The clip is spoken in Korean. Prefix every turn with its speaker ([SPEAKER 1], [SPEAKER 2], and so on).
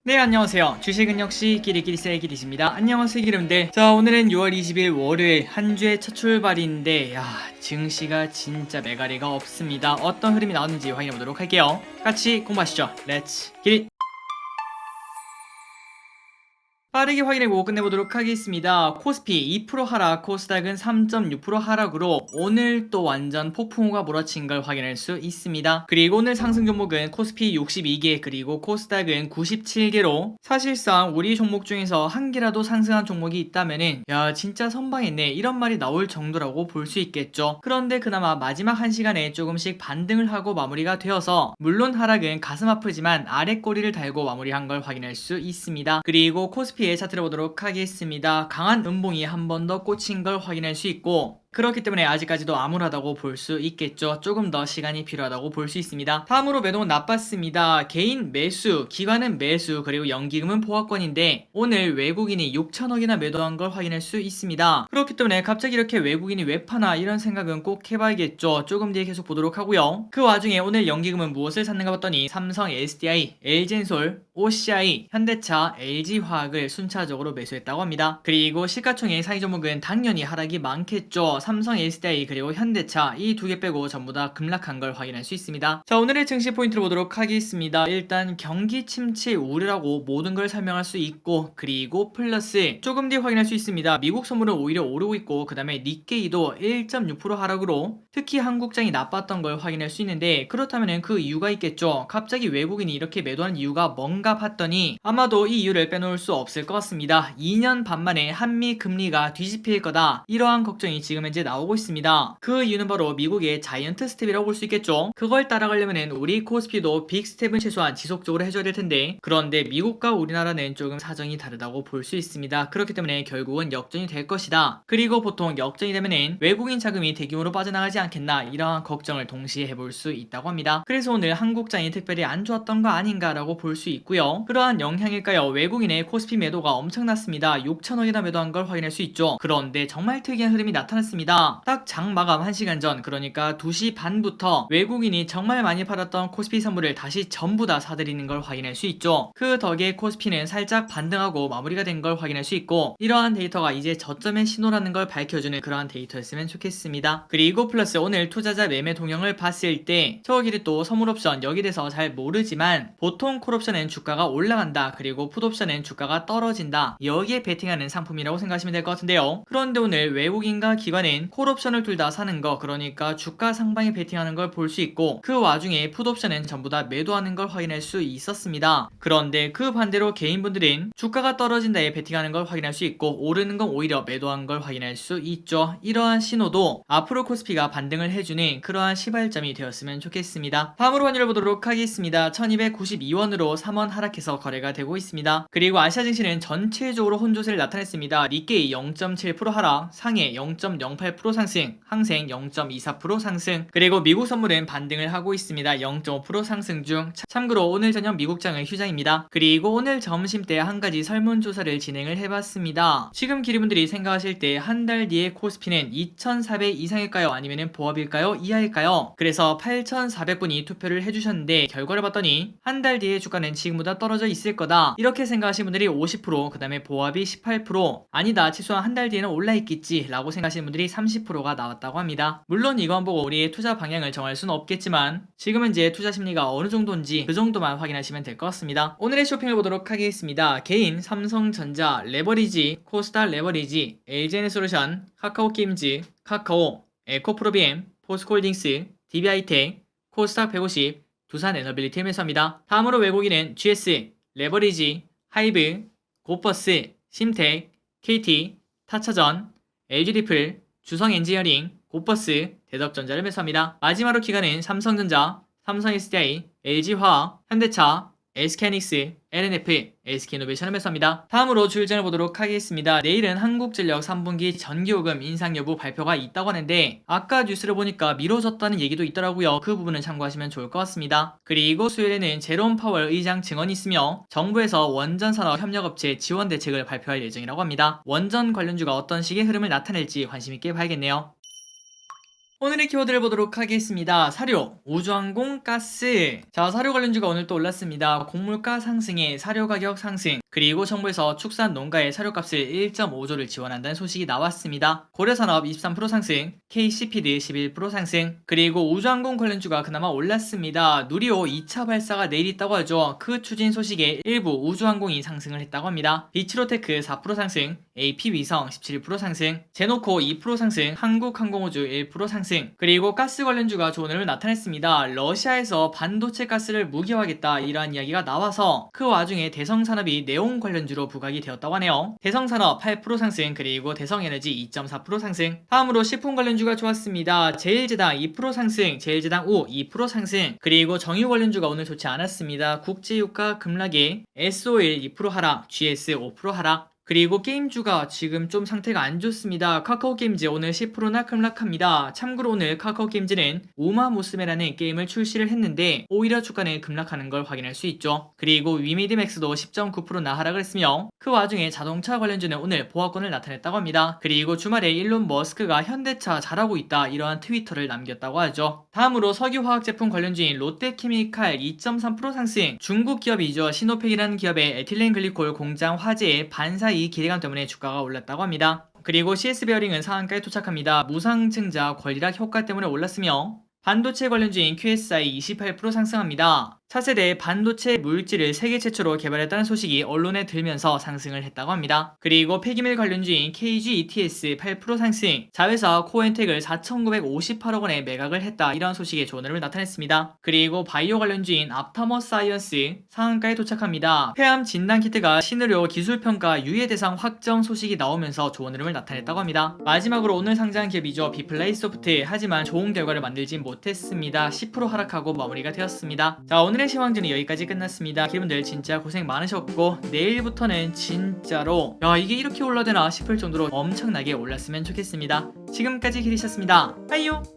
[SPEAKER 1] 네, 안녕하세요. 주식은 역시 끼리끼리 세기리십니다. 안녕하세요, 기름들. 자, 오늘은 6월 20일 월요일 한 주의 첫 출발인데, 증시가 진짜 매가리가 없습니다. 어떤 흐름이 나오는지 확인해 보도록 할게요. 같이 공부하시죠. 렛츠 기릿! 빠르게 확인해보고 끝내보도록 하겠습니다. 코스피 2% 하락, 코스닥은 3.6% 하락으로 오늘 또 완전 폭풍우가 몰아친 걸 확인할 수 있습니다. 그리고 오늘 상승 종목은 코스피 62개 그리고 코스닥은 97개로 사실상 우리 종목 중에서 한 개라도 상승한 종목이 있다면은 야 진짜 선방했네 이런 말이 나올 정도라고 볼 수 있겠죠. 그런데 그나마 마지막 한 시간에 조금씩 반등을 하고 마무리가 되어서 물론 하락은 가슴 아프지만 아래 꼬리를 달고 마무리한 걸 확인할 수 있습니다. 그리고 코스피 차트를 보도록 하겠습니다. 강한 음봉이 한 번 더 꽂힌 걸 확인할 수 있고 그렇기 때문에 아직까지도 암울하다고 볼 수 있겠죠. 조금 더 시간이 필요하다고 볼 수 있습니다. 다음으로 매도는 나빴습니다. 개인 매수, 기관은 매수, 그리고 연기금은 보합권인데 오늘 외국인이 6천억이나 매도한 걸 확인할 수 있습니다. 그렇기 때문에 갑자기 이렇게 외국인이 왜 파나 이런 생각은 꼭 해봐야겠죠. 조금 뒤에 계속 보도록 하고요. 그 와중에 오늘 연기금은 무엇을 샀는가 봤더니 삼성, SDI, LG엔솔, OCI, 현대차, LG화학을 순차적으로 매수했다고 합니다. 그리고 시가총액 상위 종목은 당연히 하락이 많겠죠. 삼성, SDI 그리고 현대차 이 두 개 빼고 전부 다 급락한 걸 확인할 수 있습니다. 자, 오늘의 증시 포인트를 보도록 하겠습니다. 일단 경기 침체 우려라고 모든 걸 설명할 수 있고 그리고 플러스 조금 뒤에 확인할 수 있습니다. 미국 선물은 오히려 오르고 있고 그 다음에 니케이도 1.6% 하락으로 특히 한국장이 나빴던 걸 확인할 수 있는데 그렇다면 그 이유가 있겠죠. 갑자기 외국인이 이렇게 매도하는 이유가 뭔가 봤더니 아마도 이 이유를 빼놓을 수 없을 것 같습니다. 2년 반 만에 한미 금리가 뒤집힐 거다 이러한 걱정이 지금 현재 나오고 있습니다. 그 이유는 바로 미국의 자이언트 스텝이라고 볼 수 있겠죠. 그걸 따라가려면 우리 코스피도 빅 스텝은 최소한 지속적으로 해줘야 될 텐데 그런데 미국과 우리나라는 조금 사정이 다르다고 볼 수 있습니다. 그렇기 때문에 결국은 역전이 될 것이다. 그리고 보통 역전이 되면은 외국인 자금이 대규모로 빠져나가지 않겠나 이러한 걱정을 동시에 해볼 수 있다고 합니다. 그래서 오늘 한국장이 특별히 안 좋았던 거 아닌가라고 볼 수 있고요. 그러한 영향일까요? 외국인의 코스피 매도가 엄청났습니다. 6천억이나 매도한 걸 확인할 수 있죠. 그런데 정말 특이한 흐름이 나타났습니다. 딱 장 마감 1시간 전 그러니까 2시 반부터 외국인이 정말 많이 팔았던 코스피 선물을 다시 전부 다 사들이는 걸 확인할 수 있죠. 그 덕에 코스피는 살짝 반등하고 마무리가 된 걸 확인할 수 있고 이러한 데이터가 이제 저점의 신호라는 걸 밝혀주는 그러한 데이터였으면 좋겠습니다. 그리고 플러스 오늘 투자자 매매 동향을 봤을 때 저기를 또 선물옵션 여기 대해서 잘 모르지만 보통 콜옵션은 주가가 올라간다 그리고 풋옵션은 주가가 떨어진다 여기에 베팅하는 상품이라고 생각하시면 될 것 같은데요. 그런데 오늘 외국인과 기관은 콜옵션을 둘 다 사는 거 그러니까 주가 상방에 베팅하는 걸 볼 수 있고 그 와중에 풋옵션은 전부 다 매도하는 걸 확인할 수 있었습니다. 그런데 그 반대로 개인분들은 주가가 떨어진다에 베팅하는 걸 확인할 수 있고 오르는 건 오히려 매도한 걸 확인할 수 있죠. 이러한 신호도 앞으로 코스피가 반등을 해주는 그러한 시발점이 되었으면 좋겠습니다. 다음으로 환율을 보도록 하겠습니다. 1292원으로 3원 하락해서 거래가 되고 있습니다. 그리고 아시아 증시는 전체적으로 혼조세를 나타냈습니다. 니케이 0.7% 하락, 상해 0.08% 상승, 항생 0.24% 상승, 그리고 미국 선물은 반등을 하고 있습니다. 0.5% 상승 중. 참고로 오늘 저녁 미국장은 휴장입니다. 그리고 오늘 점심때 한 가지 설문조사를 진행을 해봤습니다. 지금 기리분들이 생각하실 때 한 달 뒤에 코스피는 2400 이상일까요? 아니면 보합일까요? 이하일까요? 그래서 8400분이 투표를 해주셨는데 결과를 봤더니 한 달 뒤에 주가는 지금보다 떨어져 있을 거다 이렇게 생각하시는 분들이 50%, 그 다음에 보합이 18%, 아니다 최소한 한 달 뒤에는 올라있겠지 라고 생각하시는 분들이 30%가 나왔다고 합니다. 물론 이건 보고 우리의 투자 방향을 정할 수는 없겠지만 지금은 이제 투자 심리가 어느 정도인지 그 정도만 확인하시면 될 것 같습니다. 오늘의 쇼핑을 보도록 하겠습니다. 개인 삼성전자, 레버리지, 코스닥 레버리지, LG에너솔루션, 카카오게임즈, 카카오, 에코프로비엠, 포스코홀딩스, DB하이텍, 코스닥 150, 두산에너빌리티를 매수합니다. 다음으로 외국인은 GS, 레버리지, 하이브, 고퍼스, 심텍, KT, 타차전, LG리플, 주성엔지니어링, 고퍼스, 대덕전자를 매수합니다. 마지막으로 기관은 삼성전자, 삼성SDI, LG화학, 현대차, SK하이닉스, LNF, SK이노베이션을 매수합니다. 다음으로 주일장을 보도록 하겠습니다. 내일은 한국전력 3분기 전기요금 인상 여부 발표가 있다고 하는데 아까 뉴스를 보니까 미뤄졌다는 얘기도 있더라고요. 그 부분은 참고하시면 좋을 것 같습니다. 그리고 수요일에는 제롬 파월 의장 증언이 있으며 정부에서 원전산업 협력업체 지원 대책을 발표할 예정이라고 합니다. 원전 관련주가 어떤 식의 흐름을 나타낼지 관심있게 봐야겠네요. 오늘의 키워드를 보도록 하겠습니다. 사료, 우주항공, 가스. 자, 사료 관련주가 오늘 또 올랐습니다. 곡물가 상승에 사료 가격 상승, 그리고 정부에서 축산 농가의 사료값을 1.5조를 지원한다는 소식이 나왔습니다. 고려산업 23% 상승, KC피드 11% 상승, 그리고 우주항공 관련주가 그나마 올랐습니다. 누리호 2차 발사가 내일 있다고 하죠. 그 추진 소식에 일부 우주항공이 상승을 했다고 합니다. 비츠로테크 4% 상승, AP위성 17% 상승, 제노코 2% 상승, 한국항공우주 1% 상승, 그리고 가스 관련주가 좋은 흐름을 나타냈습니다. 러시아에서 반도체 가스를 무기화하겠다 이러한 이야기가 나와서 그 와중에 대성산업이 네온 관련주로 부각이 되었다고 하네요. 대성산업 8% 상승, 그리고 대성에너지 2.4% 상승. 다음으로 식품 관련주가 좋았습니다. 제일제당 2% 상승, 제일제당 우 2% 상승, 그리고 정유 관련주가 오늘 좋지 않았습니다. 국제유가 급락에 SO일 2% 하락, GS 5% 하락. 그리고 게임주가 지금 좀 상태가 안 좋습니다. 카카오게임즈 오늘 10%나 급락합니다. 참고로 오늘 카카오게임즈는 우마무스메라는 게임을 출시를 했는데 오히려 주가는 급락하는 걸 확인할 수 있죠. 그리고 위미드맥스도 10.9%나 하락을 했으며 그 와중에 자동차 관련주는 오늘 보합권을 나타냈다고 합니다. 그리고 주말에 일론 머스크가 현대차 잘하고 있다 이러한 트위터를 남겼다고 하죠. 다음으로 석유화학제품 관련주인 롯데케미칼 2.3% 상승. 중국 기업이죠. 시노펙이라는 기업의 에틸렌 글리콜 공장 화재의 반사 이 기대감 때문에 주가가 올랐다고 합니다. 그리고 CS베어링은 상한가에 도착합니다. 무상증자 권리락 효과 때문에 올랐으며 반도체 관련주인 QSI 28% 상승합니다. 차세대 반도체 물질을 세계 최초로 개발했다는 소식이 언론에 들면서 상승을 했다고 합니다. 그리고 폐기물 관련주인 KGETS 8% 상승, 자회사 코엔텍을 4,958억 원에 매각을 했다 이런 소식에 좋은 흐름을 나타냈습니다. 그리고 바이오 관련주인 앞타머 사이언스 상한가에 도착합니다. 폐암 진단키트가 신의료 기술평가 유예 대상 확정 소식이 나오면서 좋은 흐름을 나타냈다고 합니다. 마지막으로 오늘 상장한 기업이죠. 비플레이소프트. 하지만 좋은 결과를 만들지 못했습니다. 10% 하락하고 마무리가 되었습니다. 자, 오늘의 시황전이 여기까지 끝났습니다. 여러분들 진짜 고생 많으셨고 내일부터는 진짜로 이게 이렇게 올라되나 싶을 정도로 엄청나게 올랐으면 좋겠습니다. 지금까지 기리셨습니다. 빠이요.